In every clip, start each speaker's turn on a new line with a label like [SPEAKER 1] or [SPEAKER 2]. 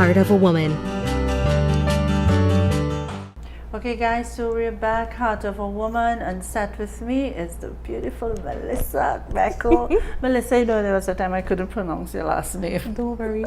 [SPEAKER 1] Heart of a Woman.
[SPEAKER 2] Okay guys, so we're back, Heart of a Woman, and sat with me is the beautiful Melissa Agbeko. Melissa, you know there was a time I couldn't pronounce your last name.
[SPEAKER 3] Don't worry.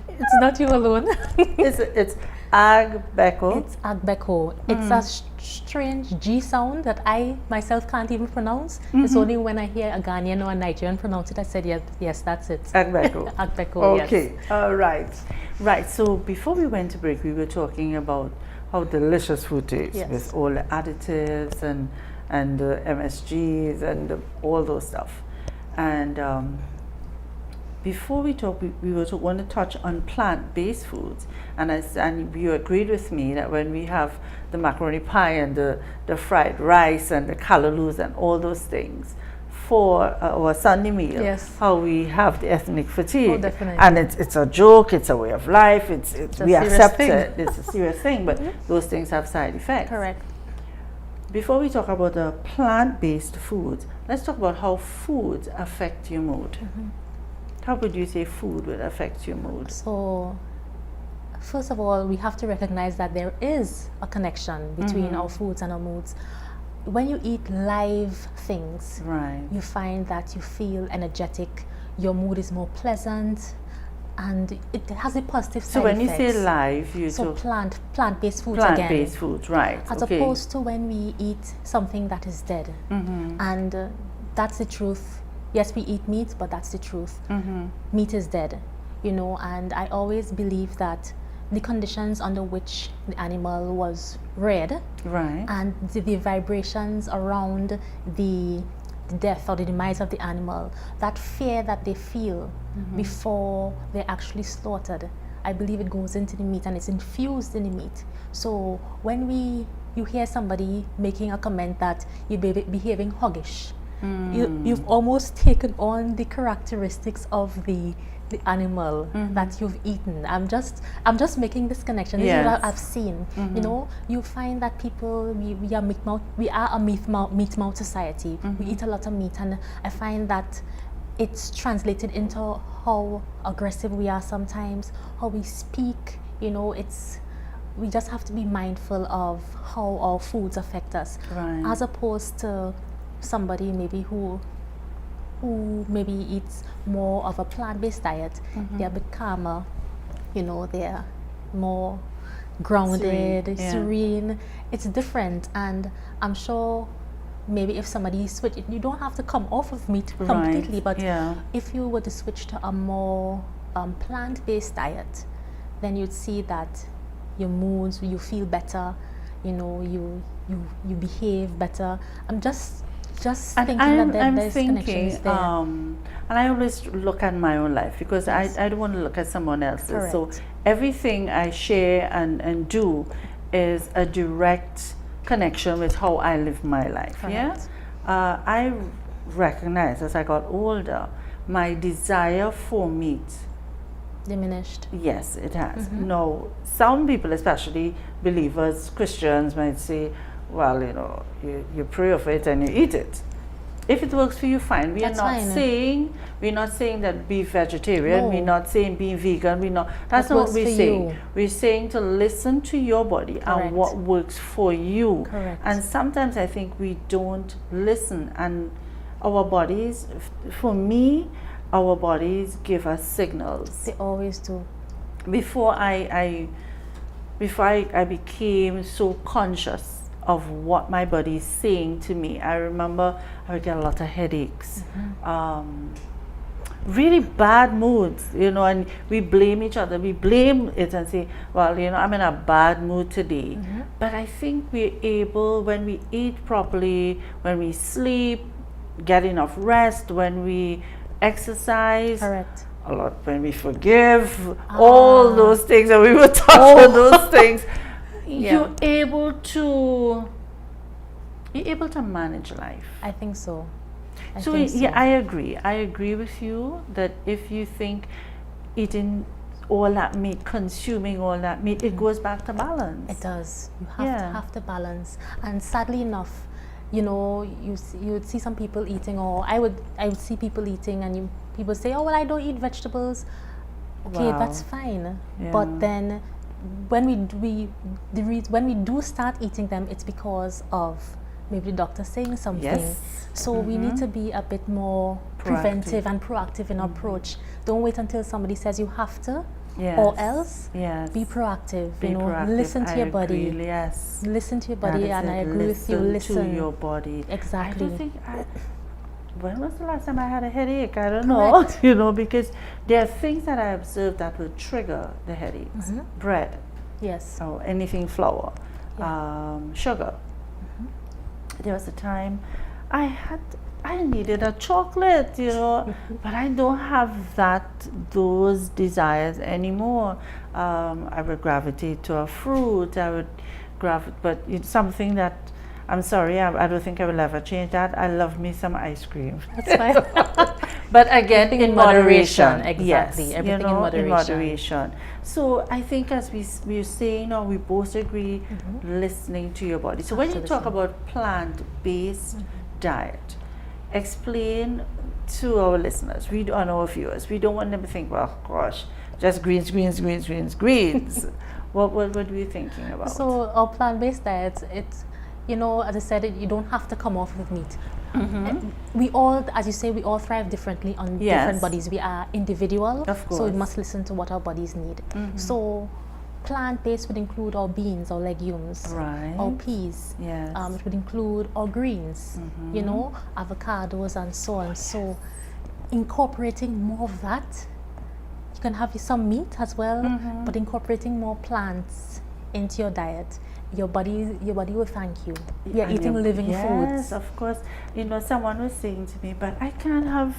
[SPEAKER 3] It's not you alone.
[SPEAKER 2] It's Agbeko.
[SPEAKER 3] It's Agbeko. It's a strange G sound that I myself can't even pronounce. It's only when I hear a Ghanaian or a Nigerian pronounce it, I said, yes, that's it.
[SPEAKER 2] Agbeko.
[SPEAKER 3] Agbeko, yes.
[SPEAKER 2] Okay, all right. Right, so before we went to break, we were talking about how delicious food tastes,
[SPEAKER 3] Yes.
[SPEAKER 2] with all the additives and MSGs and all those stuff. And before we talk, we were going to touch on plant-based foods, and you agreed with me that when we have the macaroni pie and the fried rice and the callaloo and all those things for our Sunday meal,
[SPEAKER 3] Yes.
[SPEAKER 2] how we have the ethnic fatigue.
[SPEAKER 3] Oh, definitely.
[SPEAKER 2] And it's a joke, it's a way of life, it's we
[SPEAKER 3] serious
[SPEAKER 2] accept
[SPEAKER 3] thing.
[SPEAKER 2] it, it's a serious thing, but those things have side effects.
[SPEAKER 3] Correct.
[SPEAKER 2] Before we talk about the plant-based foods, let's talk about how foods affect your mood. How would you say food would affect your mood?
[SPEAKER 3] So, first of all, we have to recognize that there is a connection between our foods and our moods. When you eat live things,
[SPEAKER 2] Right.
[SPEAKER 3] you find that you feel energetic, your mood is more pleasant, and it has a positive side
[SPEAKER 2] So when
[SPEAKER 3] effects.
[SPEAKER 2] you say live, you
[SPEAKER 3] So
[SPEAKER 2] talk
[SPEAKER 3] plant-based foods again.
[SPEAKER 2] plant-based foods, right?
[SPEAKER 3] As
[SPEAKER 2] okay.
[SPEAKER 3] opposed to when we eat something that is dead. And that's the truth. Yes, we eat meat, but that's the truth. Meat is dead, you know, and I always believe that the conditions under which the animal was reared
[SPEAKER 2] Right.
[SPEAKER 3] and the vibrations around the death or the demise of the animal, that fear that they feel before they're actually slaughtered, I believe it goes into the meat and it's infused in the meat. So when you hear somebody making a comment that you're behaving hoggish, you've almost taken on the characteristics of the animal that you've eaten. I'm just making this connection. This is what I've seen. You know, you find that people we are a meat mouth society. We eat a lot of meat, and I find that it's translated into how aggressive we are sometimes, how we speak. You know, we just have to be mindful of how our foods affect us,
[SPEAKER 2] Right.
[SPEAKER 3] as opposed to somebody maybe who maybe eats more of a plant-based diet. They're a bit calmer, you know, they're more grounded, serene. It's different, and I'm sure maybe if somebody switch, you don't have to come off of meat completely, but if you were to switch to a more plant-based diet, then you'd see that your moods, you feel better, you know, you behave better. I'm just thinking that there's connections there.
[SPEAKER 2] And I always look at my own life, because I don't want to look at someone else's.
[SPEAKER 3] Correct.
[SPEAKER 2] So everything I share and do is a direct connection with how I live my life.
[SPEAKER 3] Correct.
[SPEAKER 2] I recognize as I got older, my desire for meat
[SPEAKER 3] Diminished.
[SPEAKER 2] Yes, it has. No, some people, especially believers, Christians, might say, well, you know, you pray of it and you eat it. If it works for you, fine.
[SPEAKER 3] That's fine.
[SPEAKER 2] We're not saying that be vegetarian.
[SPEAKER 3] No.
[SPEAKER 2] We're not saying be vegan. That's
[SPEAKER 3] What
[SPEAKER 2] not what
[SPEAKER 3] works
[SPEAKER 2] we're
[SPEAKER 3] for
[SPEAKER 2] saying.
[SPEAKER 3] you.
[SPEAKER 2] We're saying to listen to your body
[SPEAKER 3] Correct.
[SPEAKER 2] and what works for you.
[SPEAKER 3] Correct.
[SPEAKER 2] And sometimes I think we don't listen, and our bodies, for me, our bodies give us signals.
[SPEAKER 3] They always do.
[SPEAKER 2] Before I became so conscious of what my body is saying to me, I remember I would get a lot of headaches, really bad moods, you know, and we blame each other. We blame it and say, well, you know, I'm in a bad mood today. But I think we're able, when we eat properly, when we sleep, get enough rest, when we exercise,
[SPEAKER 3] Correct.
[SPEAKER 2] a lot, when we forgive, all those things, and we will touch on those things. You're able to manage life.
[SPEAKER 3] I think so.
[SPEAKER 2] I agree with you that if you think eating all that meat, consuming all that meat, it goes back to balance.
[SPEAKER 3] It does. You have to balance. And sadly enough, you know, you would see some people eating, or I would see people eating, and people say, oh well, I don't eat vegetables. Okay,
[SPEAKER 2] Wow.
[SPEAKER 3] that's fine.
[SPEAKER 2] Yeah.
[SPEAKER 3] But then when when we do start eating them, it's because of maybe the doctor saying something.
[SPEAKER 2] Yes.
[SPEAKER 3] So we need to be a bit more preventive and proactive in our approach. Don't wait until somebody says you have to, or
[SPEAKER 2] Yes.
[SPEAKER 3] else
[SPEAKER 2] Yes.
[SPEAKER 3] be proactive.
[SPEAKER 2] Be
[SPEAKER 3] you know,
[SPEAKER 2] proactive.
[SPEAKER 3] listen to
[SPEAKER 2] I
[SPEAKER 3] your body.
[SPEAKER 2] agree, yes.
[SPEAKER 3] Listen to your
[SPEAKER 2] That
[SPEAKER 3] body,
[SPEAKER 2] is
[SPEAKER 3] and
[SPEAKER 2] it.
[SPEAKER 3] I agree with you. Listen
[SPEAKER 2] to your body.
[SPEAKER 3] Exactly.
[SPEAKER 2] I don't think when was the last time I had a headache? I don't know. You know, because there are things that I observe that will trigger the headaches. Bread,
[SPEAKER 3] Yes.
[SPEAKER 2] or anything flour, sugar. There was a time I needed a chocolate, you know, but I don't have those desires anymore. I would gravitate to a fruit. I would but it's something that, I'm sorry, I don't think I will ever change that. I love me some ice cream.
[SPEAKER 3] That's fine.
[SPEAKER 2] But again,
[SPEAKER 3] Everything
[SPEAKER 2] in moderation.
[SPEAKER 3] Exactly.
[SPEAKER 2] Yes,
[SPEAKER 3] Everything
[SPEAKER 2] you know,
[SPEAKER 3] in moderation.
[SPEAKER 2] So I think, as we're saying, or we both agree, listening to your body. So when you talk about plant-based diet, explain to our listeners, and our viewers. We don't want them to think, well, gosh, just greens. What are you thinking about?
[SPEAKER 3] So our plant-based diets, it's, you know, as I said, you don't have to come off with meat. We all, as you say, we all thrive differently on different bodies. We are individual,
[SPEAKER 2] Of course.
[SPEAKER 3] so we must listen to what our bodies need. So plant-based would include our beans, our legumes,
[SPEAKER 2] Right.
[SPEAKER 3] our peas.
[SPEAKER 2] Yes.
[SPEAKER 3] It would include our greens, you know, avocados and so on. So incorporating more of that. You can have some meat as well, but incorporating more plants into your diet, your body will thank you. We are
[SPEAKER 2] And
[SPEAKER 3] eating living
[SPEAKER 2] yes,
[SPEAKER 3] foods.
[SPEAKER 2] of course. You know, someone was saying to me, but I can't have,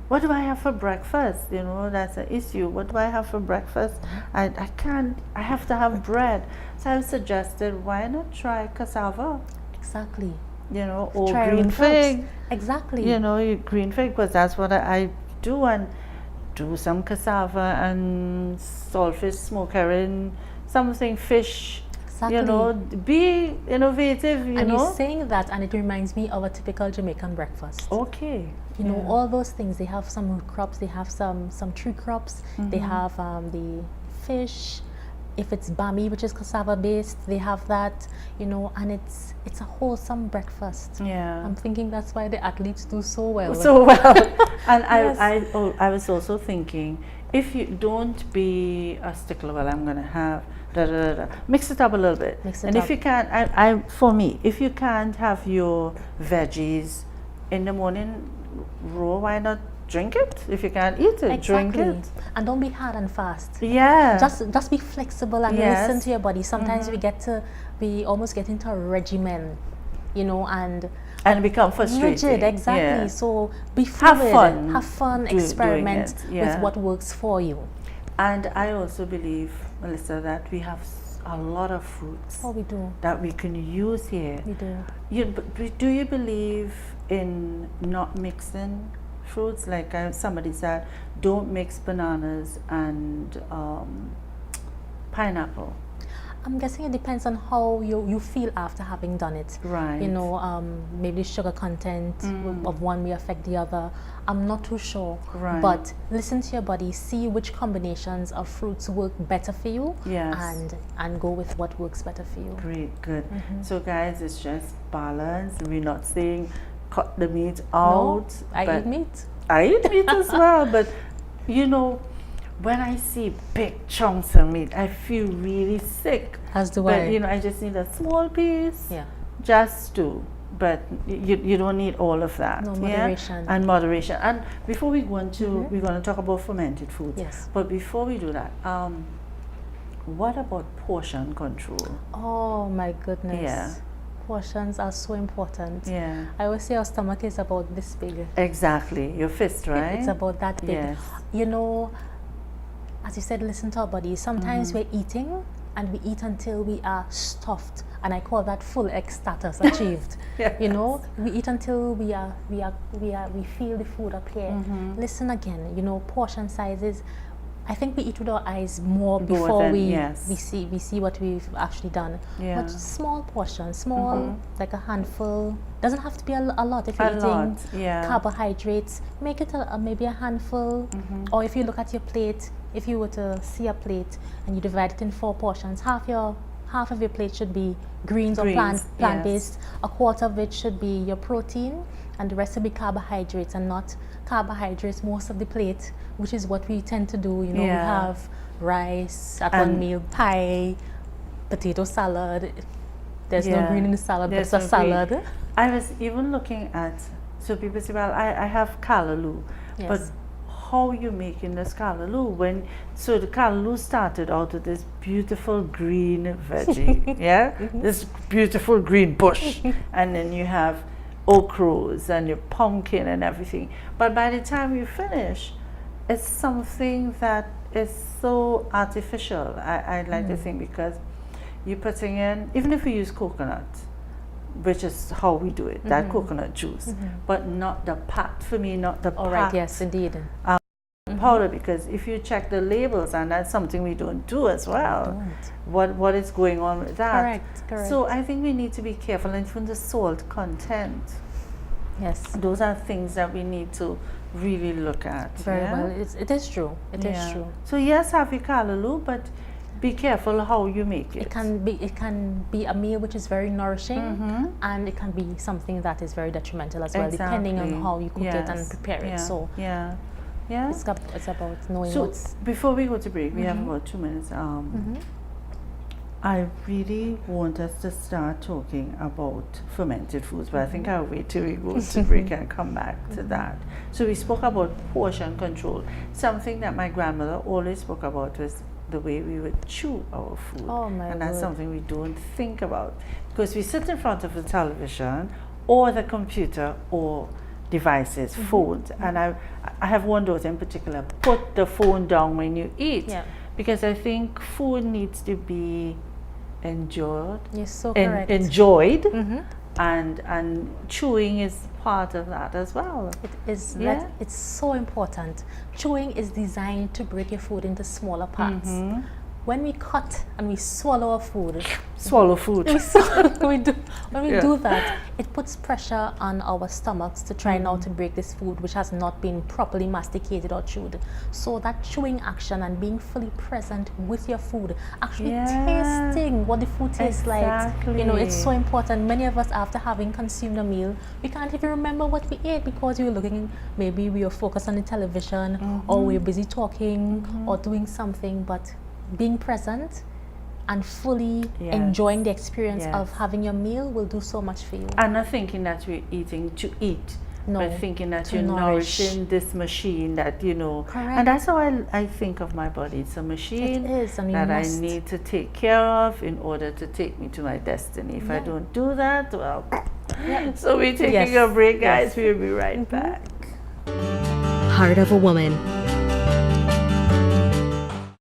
[SPEAKER 2] what do I have for breakfast? You know, that's an issue. What do I have for breakfast? I can't, I have to have bread. So I suggested, why not try cassava?
[SPEAKER 3] Exactly.
[SPEAKER 2] You know, or
[SPEAKER 3] Try
[SPEAKER 2] green
[SPEAKER 3] root crops.
[SPEAKER 2] fig.
[SPEAKER 3] Exactly.
[SPEAKER 2] You know, green fig, because that's what I do, and do some cassava and saltfish, smoke herring, something fish.
[SPEAKER 3] Exactly.
[SPEAKER 2] You know, be innovative, you
[SPEAKER 3] and
[SPEAKER 2] know.
[SPEAKER 3] you're saying that, and it reminds me of a typical Jamaican breakfast.
[SPEAKER 2] Okay.
[SPEAKER 3] You know, all those things. They have some root crops. They have some tree crops. They have the fish. If it's bami, which is cassava based, they have that. You know, and it's a wholesome breakfast.
[SPEAKER 2] Yeah.
[SPEAKER 3] I'm thinking that's why the athletes do so well.
[SPEAKER 2] So well. And
[SPEAKER 3] Yes.
[SPEAKER 2] I was also thinking, if you don't be a stickler, well, I'm gonna have mix it up a little bit.
[SPEAKER 3] Mix it
[SPEAKER 2] and
[SPEAKER 3] up.
[SPEAKER 2] if you can't, for me, if you can't have your veggies in the morning raw, why not drink it? If you can't eat it, drink it.
[SPEAKER 3] And don't be hard and fast.
[SPEAKER 2] Yeah.
[SPEAKER 3] Just be flexible and
[SPEAKER 2] Yes.
[SPEAKER 3] listen to your body. Sometimes we almost get into a regimen, you know, and
[SPEAKER 2] become frustrated.
[SPEAKER 3] rigid. Exactly.
[SPEAKER 2] Yeah.
[SPEAKER 3] So be fluid.
[SPEAKER 2] Have fun
[SPEAKER 3] Experiment
[SPEAKER 2] doing it. Yeah.
[SPEAKER 3] with what works for you.
[SPEAKER 2] And I also believe, Melissa, that we have a lot of fruits
[SPEAKER 3] Oh, we do.
[SPEAKER 2] that we can use here.
[SPEAKER 3] We do.
[SPEAKER 2] Do you believe in not mixing fruits? Like somebody said, don't mix bananas and pineapple.
[SPEAKER 3] I'm guessing it depends on how you feel after having done it.
[SPEAKER 2] Right.
[SPEAKER 3] You know, maybe sugar content of one may affect the other. I'm not too sure.
[SPEAKER 2] Right.
[SPEAKER 3] But listen to your body, see which combinations of fruits work better for you.
[SPEAKER 2] Yes.
[SPEAKER 3] And go with what works better for you.
[SPEAKER 2] Great, good. So guys, it's just balance. We're not saying cut the meat out.
[SPEAKER 3] No, I eat meat.
[SPEAKER 2] I eat meat as well, but you know, when I see big chunks of meat, I feel really sick.
[SPEAKER 3] As do
[SPEAKER 2] But
[SPEAKER 3] I.
[SPEAKER 2] you know, I just need a small piece.
[SPEAKER 3] Yeah.
[SPEAKER 2] Just to. But you don't need all of that.
[SPEAKER 3] No,
[SPEAKER 2] yeah?
[SPEAKER 3] moderation.
[SPEAKER 2] And moderation. And before we go into, we're going to talk about fermented foods.
[SPEAKER 3] Yes.
[SPEAKER 2] But before we do that, what about portion control?
[SPEAKER 3] Oh my goodness.
[SPEAKER 2] Yeah.
[SPEAKER 3] Portions are so important.
[SPEAKER 2] Yeah.
[SPEAKER 3] I always say our stomach is about this big.
[SPEAKER 2] Exactly. Your fist, right?
[SPEAKER 3] It's about that big.
[SPEAKER 2] Yes.
[SPEAKER 3] You know, as you said, listen to our bodies. Sometimes we're eating and we eat until we are stuffed, and I call that full X status achieved.
[SPEAKER 2] Yes.
[SPEAKER 3] You know, we eat until we feel the food up here. Listen again. You know, portion sizes. I think we eat with our eyes more
[SPEAKER 2] More
[SPEAKER 3] before
[SPEAKER 2] than-
[SPEAKER 3] we
[SPEAKER 2] yes.
[SPEAKER 3] we see what we've actually done.
[SPEAKER 2] Yeah.
[SPEAKER 3] But small portions, small, like a handful. Doesn't have to be a lot. If you're
[SPEAKER 2] A
[SPEAKER 3] eating
[SPEAKER 2] lot, yeah.
[SPEAKER 3] carbohydrates, make it maybe a handful. Or if you look at your plate, if you were to see a plate and you divide it in 4 portions, half of your plate should be greens or
[SPEAKER 2] Greens,
[SPEAKER 3] plant-based. A quarter of it should be your protein, and the rest will be carbohydrates, and not carbohydrates most of the plate, which is what we tend to do. You know, we
[SPEAKER 2] Yeah.
[SPEAKER 3] have rice at
[SPEAKER 2] And-
[SPEAKER 3] one meal, pie, potato salad. There's no
[SPEAKER 2] Yeah.
[SPEAKER 3] green in the salad, but
[SPEAKER 2] There's
[SPEAKER 3] it's a
[SPEAKER 2] no green.
[SPEAKER 3] salad.
[SPEAKER 2] I was even looking at, so people say, well, I have callaloo,
[SPEAKER 3] Yes.
[SPEAKER 2] but how are you making this callaloo? So the callaloo started out with this beautiful green veggie, yeah? This beautiful green bush. And then you have okras and your pumpkin and everything. But by the time you finish, it's something that is so artificial, I like to think, because you're putting in, even if we use coconut, which is how we do it, that coconut juice, but not the pat, for me, not the
[SPEAKER 3] All
[SPEAKER 2] pat
[SPEAKER 3] right, yes, indeed.
[SPEAKER 2] powder, because if you check the labels, and that's something we don't do as well, what is going on with that.
[SPEAKER 3] Correct.
[SPEAKER 2] So I think we need to be careful, and even the salt content,
[SPEAKER 3] Yes.
[SPEAKER 2] those are things that we need to really look at.
[SPEAKER 3] Very
[SPEAKER 2] yeah?
[SPEAKER 3] well. It is true. It is
[SPEAKER 2] Yeah.
[SPEAKER 3] true.
[SPEAKER 2] So yes, have your callaloo, but be careful how you make it.
[SPEAKER 3] It can be a meal which is very nourishing, and it can be something that is very detrimental as well, depending on
[SPEAKER 2] Exactly.
[SPEAKER 3] how you cook it and
[SPEAKER 2] Yes.
[SPEAKER 3] prepare
[SPEAKER 2] Yeah.
[SPEAKER 3] it. So
[SPEAKER 2] yeah.
[SPEAKER 3] it's about knowing
[SPEAKER 2] So
[SPEAKER 3] what's.
[SPEAKER 2] before we go to break, we have about 2 minutes. I really want us to start talking about fermented foods, but I think I'll wait till we go to break and come back to that. So we spoke about portion control. Something that my grandmother always spoke about was the way we would chew our food.
[SPEAKER 3] Oh, my
[SPEAKER 2] and that's
[SPEAKER 3] word.
[SPEAKER 2] something we don't think about, because we sit in front of the television or the computer or devices, phones, and I have one daughter in particular, put the phone down when you eat,
[SPEAKER 3] Yeah.
[SPEAKER 2] because I think food needs to be enjoyed,
[SPEAKER 3] You're so correct.
[SPEAKER 2] enjoyed, and chewing is part of that as well.
[SPEAKER 3] It is.
[SPEAKER 2] Yeah.
[SPEAKER 3] It's so important. Chewing is designed to break your food into smaller parts. When we cut and we swallow our food,
[SPEAKER 2] Swallow food.
[SPEAKER 3] when we
[SPEAKER 2] Yeah.
[SPEAKER 3] do that, it puts pressure on our stomachs to try now to break this food which has not been properly masticated or chewed. So that chewing action and being fully present with your food, actually tasting what the food tastes like, you know, it's so important. Many of us, after having consumed a meal, we can't even remember what we ate because we were looking, maybe we were focused on the television, or we were busy talking or doing something, but being present and fully enjoying the experience of having your meal will do so much for you.
[SPEAKER 2] And not thinking that we're eating to eat,
[SPEAKER 3] No,
[SPEAKER 2] but thinking that
[SPEAKER 3] to
[SPEAKER 2] you're
[SPEAKER 3] nourish.
[SPEAKER 2] nourishing this machine that, you know.
[SPEAKER 3] Correct.
[SPEAKER 2] And that's how I think of my body. It's a machine
[SPEAKER 3] It is, and we
[SPEAKER 2] that
[SPEAKER 3] must.
[SPEAKER 2] I need to take care of in order to take me to my destiny. If I don't do that, well. So we're taking a break, guys. We'll be right back.
[SPEAKER 1] Heart of a Woman